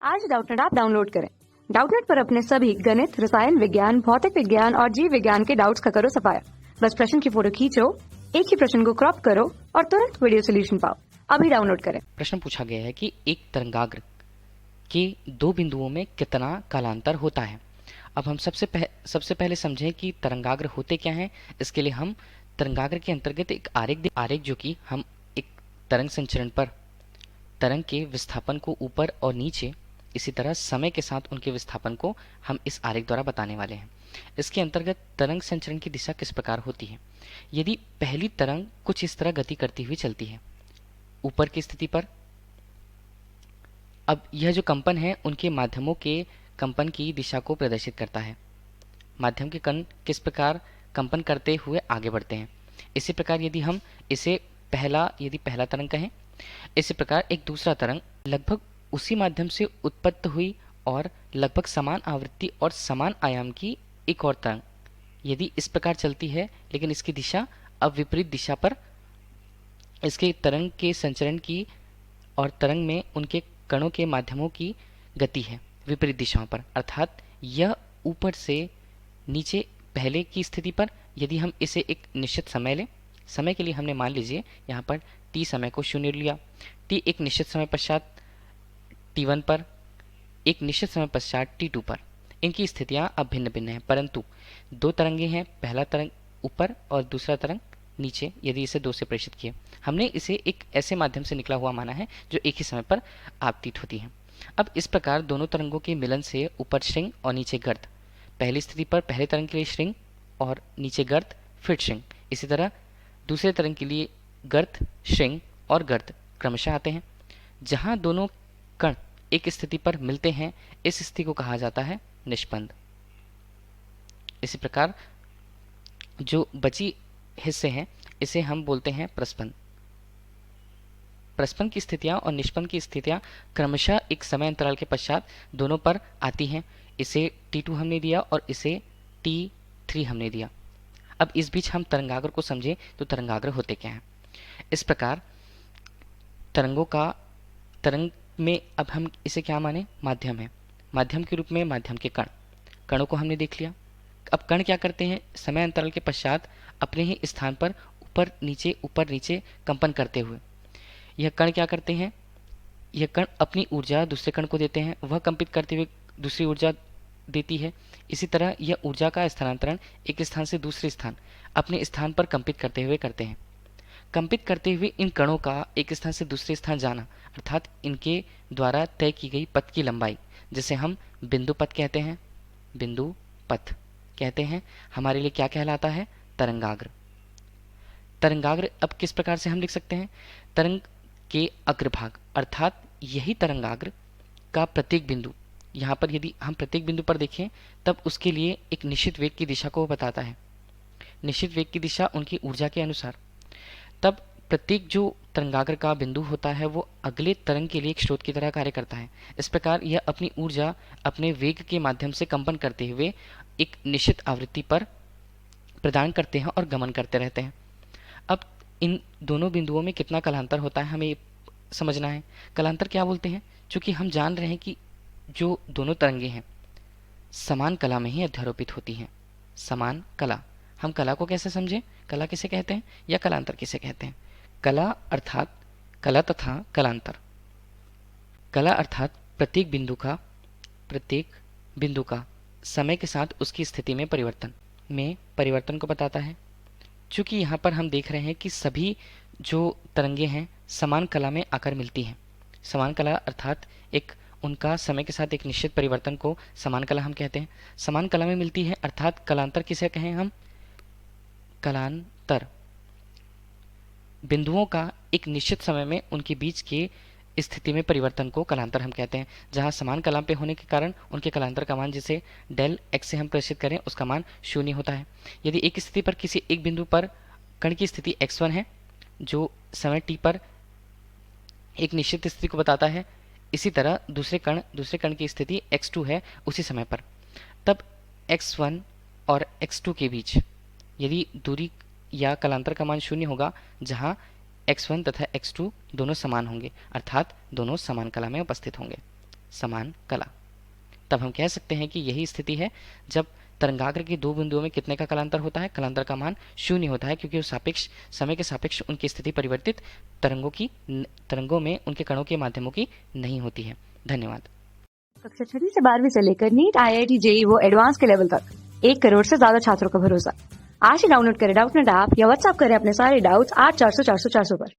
आज Doubtnut app download करें। Doubtnut पर अपने सभी गणित, रसायन विज्ञान, भौतिक विज्ञान और जीव विज्ञान के डाउट्स का करो सफाया। बस प्रश्न की फोटो खींचो, एक ही प्रश्न को क्रॉप करो और तुरंत वीडियो सोल्यूशन पाओ। अभी डाउनलोड करें। प्रश्न पूछा गया है कि एक तरंगाग्र के दो बिंदुओं में कितना कालांतर होता है। अब हम सबसे पहले समझें कि तरंगाग्र होते क्या हैं। इसके लिए हम तरंगाग्र के अंतर्गत एक आरेख जो कि हम एक तरंग संचरण पर तरंग के विस्थापन को ऊपर और नीचे, इसी तरह समय के साथ उनके विस्थापन को हम इस आरेख द्वारा बताने वाले हैं। इसके अंतर्गत तरंग संचरण की दिशा किस प्रकार होती है। यदि पहली तरंग कुछ इस तरह गति करती हुई चलती है ऊपर की स्थिति पर, अब यह जो कंपन है उनके माध्यमों के कंपन की दिशा को प्रदर्शित करता है। माध्यम के कण किस प्रकार कंपन करते हुए आगे बढ़ते हैं। इसी प्रकार यदि हम इसे पहला तरंग कहें, इसी प्रकार एक दूसरा तरंग लगभग उसी माध्यम से उत्पन्न हुई और लगभग समान आवृत्ति और समान आयाम की एक और तरंग यदि इस प्रकार चलती है, लेकिन इसकी दिशा अब विपरीत दिशा पर, इसके तरंग के संचरण की और तरंग में उनके कणों के माध्यमों की गति है विपरीत दिशाओं पर, अर्थात यह ऊपर से नीचे पहले की स्थिति पर। यदि हम इसे एक निश्चित समय लें, समय के लिए हमने मान लीजिए यहाँ पर t समय को 0 लिया, t एक निश्चित समय पश्चात t1 पर, एक निश्चित समय पश्चात t2 पर। इनकी स्थितियां अब भिन्न भिन्न हैं, परंतु दो तरंगे हैं, पहला तरंग ऊपर और दूसरा तरंग नीचे। यदि इसे 2 से प्रेषित किए, हमने इसे एक ऐसे माध्यम से निकला हुआ माना है जो एक ही समय पर आपतित होती है। अब इस प्रकार दोनों तरंगों के मिलन से ऊपर श्रृंग और नीचे गर्त, पहली स्थिति पर पहले तरंग के लिए श्रृंग और नीचे गर्त फिर श्रृंग, इसी तरह दूसरे तरंग के लिए गर्त, श्रृंग और गर्त क्रमशः आते हैं। जहां दोनों कण एक स्थिति पर मिलते हैं, इस स्थिति को कहा जाता है निष्पंद। इसी प्रकार जो बची हिस्से हैं इसे हम बोलते हैं प्रस्पंद। प्रस्पंद की स्थितियां और निष्पंद की स्थितियां क्रमशः एक समय अंतराल के पश्चात दोनों पर आती हैं। इसे T2 हमने दिया और इसे T3 हमने दिया। अब इस बीच हम तरंगाग्र को समझें तो तरंगाग्र होते क्या हैं। इस प्रकार तरंग में अब हम इसे क्या माने, माध्यम है। माध्यम के रूप में माध्यम के कणों को हमने देख लिया। अब कण क्या करते हैं, समय अंतराल के पश्चात अपने ही स्थान पर ऊपर नीचे कंपन करते हुए यह कण क्या करते हैं, यह कण अपनी ऊर्जा दूसरे कण को देते हैं, वह कंपित करते हुए दूसरी ऊर्जा देती है। इसी तरह यह ऊर्जा का स्थानांतरण एक स्थान से दूसरे स्थान अपने स्थान पर कंपित करते हुए करते हैं। कंपित करते हुए इन कणों का एक स्थान से दूसरे स्थान जाना, अर्थात इनके द्वारा तय की गई पथ की लंबाई, जिसे हम बिंदु पथ कहते हैं, हमारे लिए क्या कहलाता है, तरंगाग्र। तरंगाग्र अब किस प्रकार से हम लिख सकते हैं, तरंग के अग्रभाग, अर्थात यही तरंगाग्र का प्रत्येक बिंदु, यहाँ पर यदि हम प्रत्येक बिंदु पर देखें तब उसके लिए एक निश्चित वेग की दिशा को बताता है, निश्चित वेग की दिशा उनकी ऊर्जा के अनुसार। तब प्रत्येक जो तरंगाग्र का बिंदु होता है वो अगले तरंग के लिए एक स्रोत की तरह कार्य करता है। इस प्रकार यह अपनी ऊर्जा अपने वेग के माध्यम से कंपन करते हुए एक निश्चित आवृत्ति पर प्रदान करते हैं और गमन करते रहते हैं। अब इन दोनों बिंदुओं में कितना कलांतर होता है हमें समझना है। कलांतर क्या बोलते हैं, चूंकि हम जान रहे हैं कि जो दोनों तरंगे हैं समान कला में ही अध्यारोपित होती हैं। समान कला, हम कला को कैसे समझें, कला किसे कहते हैं या कलांतर किसे कहते हैं। कला अर्थात कला तथा कलांतर। कला अर्थात प्रत्येक बिंदु का समय के साथ उसकी स्थिति में परिवर्तन को बताता है। चूंकि यहाँ पर हम देख रहे हैं कि सभी जो तरंगे हैं समान कला में आकर मिलती हैं। समान कला अर्थात एक उनका समय के साथ एक निश्चित परिवर्तन को समान कला हम कहते हैं। समान कला में मिलती है अर्थात कलांतर किसे कहें हम, कलांतर बिंदुओं का एक निश्चित समय में उनके बीच के स्थिति में परिवर्तन को कलांतर हम कहते हैं। जहां समान कला पे होने के कारण उनके कलांतर का मान, जिसे डेल x से हम प्रेषित करें, उसका मान 0 होता है। यदि एक स्थिति पर किसी एक बिंदु पर कण की स्थिति x1 है जो समय t पर एक निश्चित स्थिति को बताता है, इसी तरह दूसरे कण की स्थिति x2 है उसी समय पर, तब x1 और x2 के बीच यदि दूरी या कलांतर का मान 0 होगा, जहां x1 तथा x2 दोनों समान होंगे, अर्थात दोनों समान कला में उपस्थित होंगे। समान कला। तब हम कह सकते हैं कि यही स्थिति है जब तरंगाग्र के दो बिंदुओं में कितने का कलांतर होता है। कलांतर का मान 0 होता है, क्योंकि सापेक्ष समय के सापेक्ष उनकी स्थिति परिवर्तित तरंगों में उनके कणों के माध्यमों की नहीं होती है। धन्यवाद। कक्षा 6वीं से 12वीं से लेकर नीट, IIT, JEE वो एडवांस के लेवल तक 1 करोड़ से ज्यादा छात्रों का भरोसा। आज ही डाउनलोड करें डाउटनेट ऐप या व्हाट्सएप करें अपने सारे डाउट्स 8400 400 400 पर।